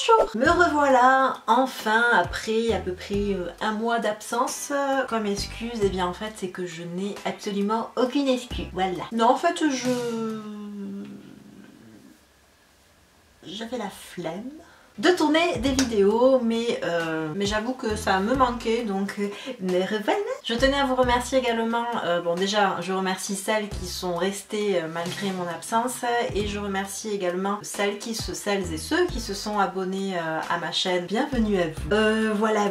Bonjour! Me revoilà enfin après à peu près un mois d'absence. Comme excuse, et bien en fait c'est que je n'ai absolument aucune excuse. Voilà. Non en fait j'avais la flemme de tourner des vidéos, mais j'avoue que ça me manquait, donc me revoilà. Je tenais à vous remercier également, bon déjà je remercie celles qui sont restées malgré mon absence, et je remercie également celles et ceux qui se sont abonnés à ma chaîne. Bienvenue à vous. Voilà.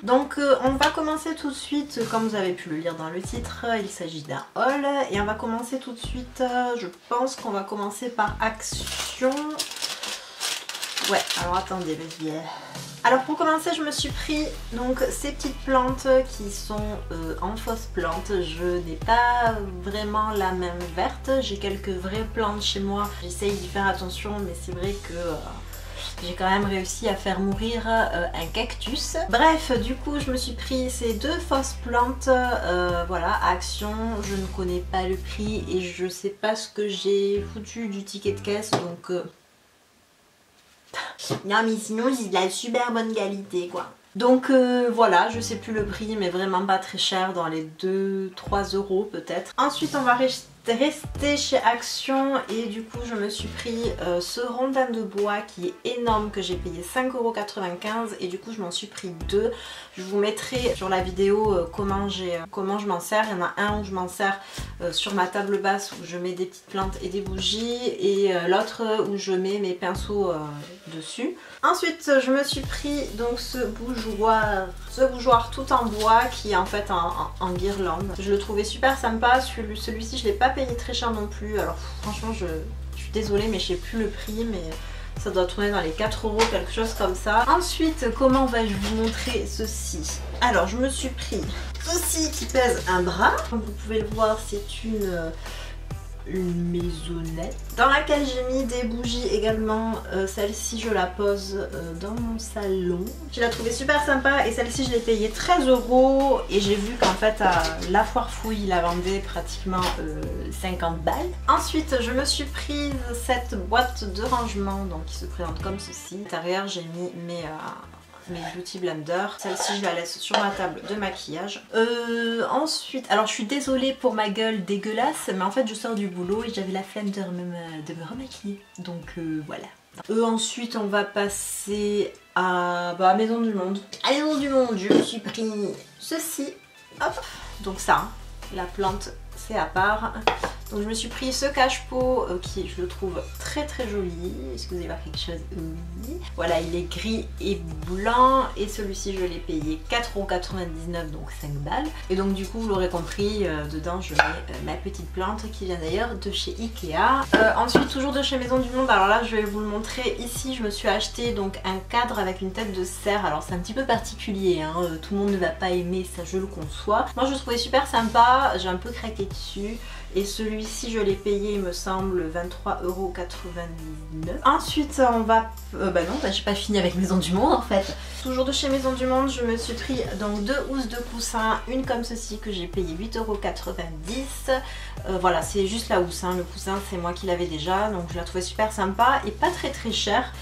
Donc on va commencer tout de suite, comme vous avez pu le lire dans le titre, il s'agit d'un haul, et on va commencer tout de suite, je pense qu'on va commencer par Action. Ouais, alors attendez, alors pour commencer, je me suis pris donc ces petites plantes qui sont en fausse plante. Je n'ai pas vraiment la même verte, j'ai quelques vraies plantes chez moi. J'essaye d'y faire attention, mais c'est vrai que j'ai quand même réussi à faire mourir un cactus. Bref, du coup je me suis pris ces deux fausses plantes, voilà, Action. Je ne connais pas le prix et je sais pas ce que j'ai foutu du ticket de caisse, donc... Non mais sinon c'est de la super bonne qualité quoi. Donc voilà, je sais plus le prix mais vraiment pas très cher, dans les 2-3 euros peut-être. Ensuite on va rester chez Action et du coup je me suis pris ce rondin de bois qui est énorme, que j'ai payé 5,95 € et du coup je m'en suis pris deux. Je vous mettrai sur la vidéo comment je m'en sers. Il y en a un où je m'en sers sur ma table basse où je mets des petites plantes et des bougies, et l'autre où je mets mes pinceaux dessus. Ensuite je me suis pris donc ce bougeoir tout en bois qui est en fait en guirlande. Je le trouvais super sympa. Celui-ci je l'ai pas payé très cher non plus. Alors franchement je suis désolée mais je sais plus le prix, mais ça doit tourner dans les 4 €, quelque chose comme ça. Ensuite, comment vais-je vous montrer ceci? Alors je me suis pris ceci qui pèse un bras. Comme vous pouvez le voir, c'est une maisonnette dans laquelle j'ai mis des bougies également. Celle-ci je la pose dans mon salon. Je la trouvais super sympa et celle-ci je l'ai payée 13 € et j'ai vu qu'en fait à la foire fouille la vendait pratiquement 50 balles. Ensuite je me suis prise cette boîte de rangement donc qui se présente comme ceci. À l'intérieur j'ai mis mes Beauty Blender. Celle-ci je la laisse sur ma table de maquillage. Ensuite, alors je suis désolée pour ma gueule dégueulasse, mais en fait je sors du boulot et j'avais la flemme de me remaquiller. Donc voilà. Ensuite on va passer à Maison du Monde. À Maison du Monde, je me suis pris ceci. Hop. Donc ça, hein, la plante c'est à part. Donc je me suis pris ce cache-pot qui je le trouve très très joli. Est-ce que vous allez voir quelque chose? Oui. Voilà, il est gris et blanc et celui-ci je l'ai payé 4,99 €, donc 5 balles. Et donc du coup vous l'aurez compris, dedans je mets ma petite plante qui vient d'ailleurs de chez Ikea. Ensuite toujours de chez Maison du Monde, alors là je vais vous le montrer. Ici je me suis acheté donc un cadre avec une tête de cerf. Alors c'est un petit peu particulier, hein. Tout le monde ne va pas aimer, ça je le conçois. Moi je le trouvais super sympa, j'ai un peu craqué dessus. Et celui-ci je l'ai payé il me semble 23,99 €. Ensuite on va... j'ai pas fini avec Maison du Monde en fait. Toujours de chez Maison du Monde, je me suis pris donc deux housses de coussin. Une comme ceci que j'ai payé 8,90 €. Voilà, c'est juste la housse, hein. Le coussin c'est moi qui l'avais déjà, donc je la trouvais super sympa et pas très très chère.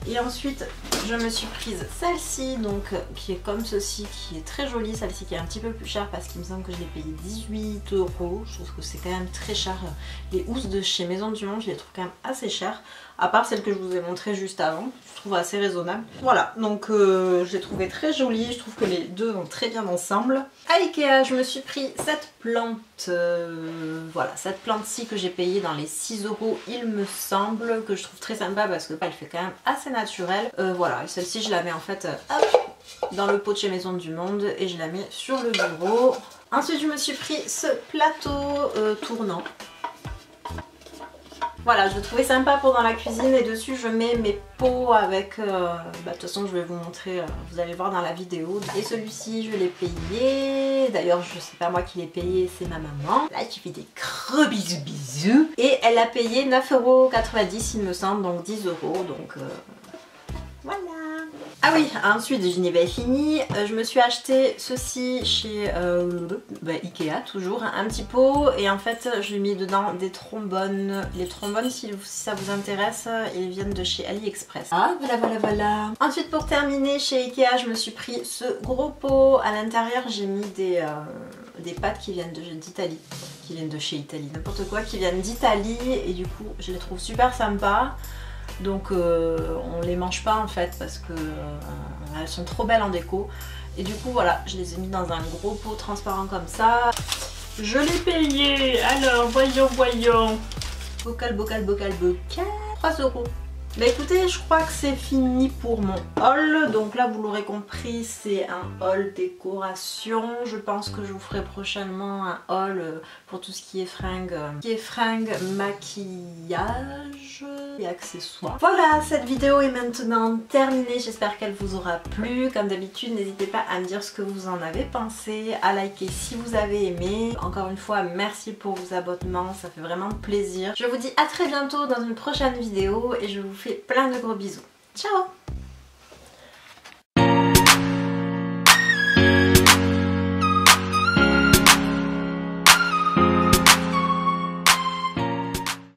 Et ensuite je me suis prise celle-ci donc qui est comme ceci, qui est très jolie. Celle-ci qui est un petit peu plus chère parce qu'il me semble que je l'ai payé 18 €. Je trouve que c'est quand même très cher. Les housses de chez Maison du Monde je les trouve quand même assez chères, à part celle que je vous ai montrée juste avant, je trouve assez raisonnable. Voilà, donc je l'ai trouvée très jolie, je trouve que les deux vont très bien ensemble. À Ikea je me suis pris cette plante, voilà, cette plante-ci que j'ai payée dans les 6 € il me semble, que je trouve très sympa parce que elle fait quand même assez naturelle. Voilà, et celle-ci je la mets en fait hop, dans le pot de chez Maison du Monde et je la mets sur le bureau. Ensuite je me suis pris ce plateau tournant. Voilà, je le trouvais sympa pour dans la cuisine et dessus je mets mes pots avec... de toute façon je vais vous montrer, vous allez voir dans la vidéo. Et celui-ci je l'ai payé, d'ailleurs je sais pas moi qui l'ai payé, c'est ma maman. Là je fais des gros bisous. Et elle a payé 9,90 € il me semble, donc 10 €, donc voilà. Ah oui, ensuite je n'ai pas fini, je me suis acheté ceci chez Ikea toujours, un petit pot, et en fait je lui ai mis dedans des trombones. Les trombones, si ça vous intéresse, ils viennent de chez AliExpress. Ah voilà. Ensuite pour terminer, chez Ikea je me suis pris ce gros pot. À l'intérieur j'ai mis des pâtes qui viennent d'Italie, qui viennent de chez Italie, n'importe quoi, qui viennent d'Italie, et du coup je les trouve super sympas. Donc on les mange pas en fait parce que elles sont trop belles en déco. Et du coup voilà, je les ai mis dans un gros pot transparent comme ça. Je l'ai payé, alors voyons. Bocal. 3 €. Bah écoutez, je crois que c'est fini pour mon haul. Donc là vous l'aurez compris, c'est un haul décoration. Je pense que je vous ferai prochainement un haul pour tout ce qui est fringues, maquillage et accessoires. Voilà, cette vidéo est maintenant terminée. J'espère qu'elle vous aura plu. Comme d'habitude, n'hésitez pas à me dire ce que vous en avez pensé, à liker si vous avez aimé. Encore une fois, merci pour vos abonnements, ça fait vraiment plaisir. Je vous dis à très bientôt dans une prochaine vidéo et je vous fais plein de gros bisous. Ciao!